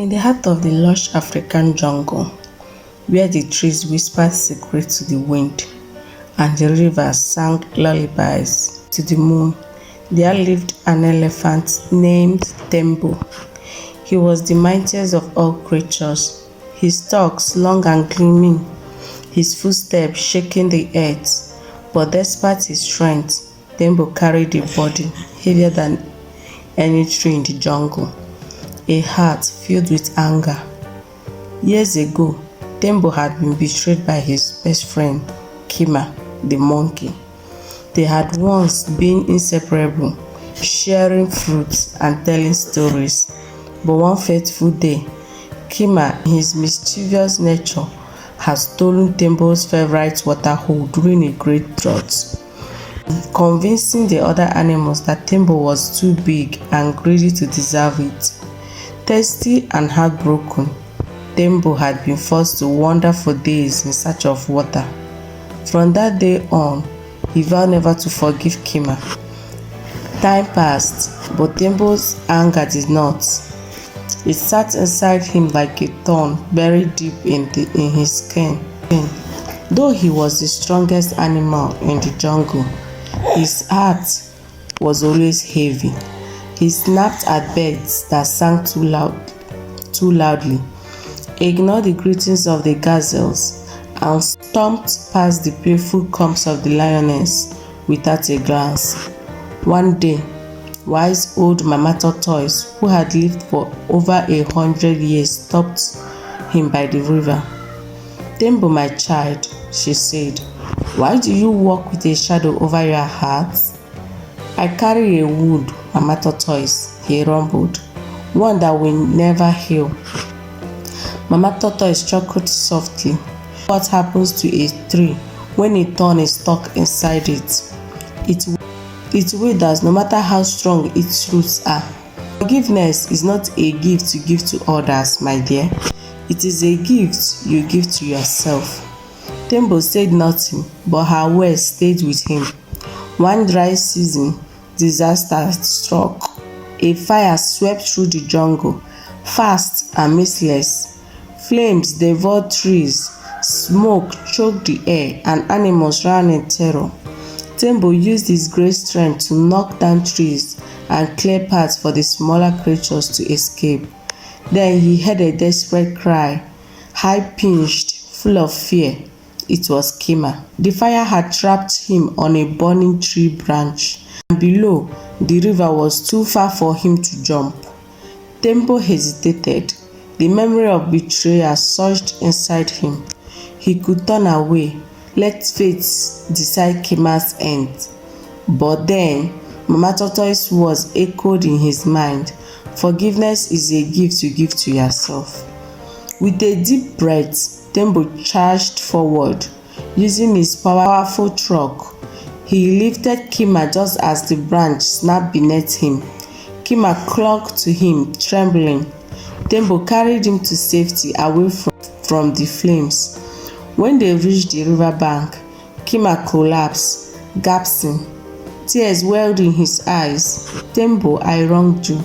In the heart of the lush African jungle, where the trees whispered secrets to the wind and the rivers sang lullabies to the moon, there lived an elephant named Tembo. He was the mightiest of all creatures, his talks long and gleaming, his footsteps shaking the earth. But despite his strength, Tembo carried a burden heavier than any tree in the jungle, a heart filled with anger. Years ago, Tembo had been betrayed by his best friend, Kima, the monkey. They had once been inseparable, sharing fruits and telling stories. But one fateful day, Kima, in his mischievous nature, had stolen Tembo's favorite water hole during a great drought, convincing the other animals that Tembo was too big and greedy to deserve it. Thirsty and heartbroken, Tembo had been forced to wander for days in search of water. From that day on, he vowed never to forgive Kima. Time passed, but Tembo's anger did not. It sat inside him like a thorn buried deep in his skin. Though he was the strongest animal in the jungle, his heart was always heavy. He snapped at birds that sang too loudly, ignored the greetings of the gazelles, and stomped past the playful cubs of the lioness without a glance. One day, wise old Mama Tortoise, who had lived for over 100 years, stopped him by the river. "Tembo, my child," she said, "why do you walk with a shadow over your heart?" "I carry a wound, Mama Tortoise," he rumbled, "one that will never heal." Mama Tortoise chuckled softly. What happens to a tree when a thorn is stuck inside it? It withers no matter how strong its roots are. Forgiveness is not a gift to give to others, my dear. It is a gift you give to yourself. Tembo said nothing, but her words stayed with him. One dry season, disaster struck. A fire swept through the jungle, fast and merciless. Flames devoured trees, smoke choked the air, and animals ran in terror. Tembo used his great strength to knock down trees and clear paths for the smaller creatures to escape. Then he heard a desperate cry, high-pitched, full of fear. It was Kima. The fire had trapped him on a burning tree branch, and below, the river was too far for him to jump. Tembo hesitated. The memory of betrayal surged inside him. He could turn away, let fate decide Kima's end. But then, Mama Tortoise's words echoed in his mind. Forgiveness is a gift you give to yourself. With a deep breath, Tembo charged forward, using his powerful trunk. He lifted Kima just as the branch snapped beneath him. Kima clung to him, trembling. Tembo carried him to safety, away from the flames. When they reached the riverbank, Kima collapsed, gasping. Tears welled in his eyes. "Tembo, I wronged you.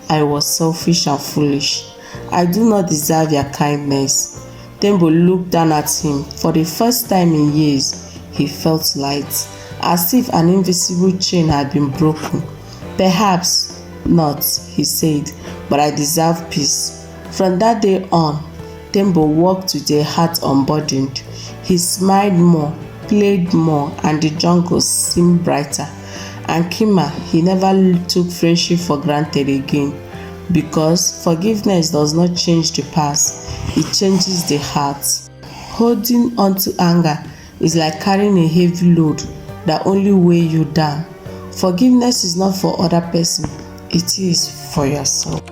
I was selfish and foolish. I do not deserve your kindness." Tembo looked down at him. For the first time in years, he felt light, as if an invisible chain had been broken. "Perhaps not," he said, "but I deserve peace." From that day on, Tembo walked with a heart unburdened. He smiled more, played more, and the jungle seemed brighter. And Kima, he never took friendship for granted again, because forgiveness does not change the past, it changes the heart. Holding on to anger is like carrying a heavy load that only weighs you down. Forgiveness is not for other person, it is for yourself.